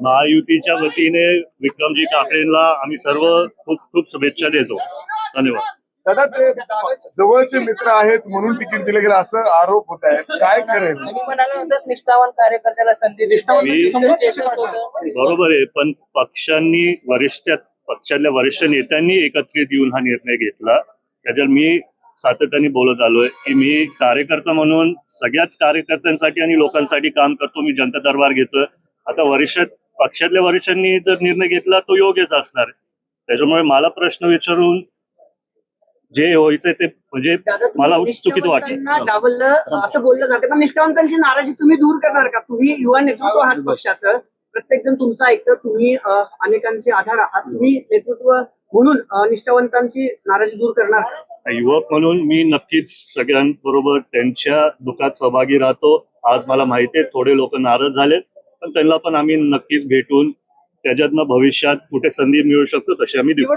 महायुतीच्या वतीने विक्रमजी ठाकरेंना आम्ही सर्व खूप खूप शुभेच्छा देतो. धन्यवाद. दादा, ते जवळचे मित्र आहेत म्हणून तिकीट दिले गेलं असं आरोप होत आहेत, काय करेल? निष्ठावान कार्यकर्त्याला संधी बरोबर आहे, पण पक्षातल्या वरिष्ठ नेत्यांनी एकत्रित येऊन हा निर्णय घेतला. त्याच्यात मी सातत्याने बोलत आलोय की मी कार्यकर्ता म्हणून सगळ्याच कार्यकर्त्यांसाठी आणि लोकांसाठी काम करतो. मी जनता दरबार घेतोय. आता पक्षातल्या वरिष्ठांनी जर निर्णय घेतला तो योग्यच असणार. त्याच्यामुळे मला प्रश्न विचारून जे व्हायचंय ते म्हणजे मला चुकीचं वाटतं. डावललं असं बोललं जातं, पण निष्ठावंतांची नाराजी तुम्ही दूर करणार का? तुम्ही युवा नेतृत्व आहात पक्षाचं, प्रत्येक जण तुमचं ऐकतं, तुम्ही अनेकांचे आधार आहात, तुम्ही नेतृत्व म्हणून निष्ठावंतांची नाराजी दूर करणार का? युवक म्हणून मी नक्कीच सगळ्यांबरोबर त्यांच्या दुःखात सहभागी राहतो. आज मला माहिती आहे थोडे लोक नाराज झालेत, पण त्यांना पण आम्ही नक्कीच भेटून त्याच्यातनं भविष्यात कुठे संधी मिळू शकतो तशी आम्ही देऊ.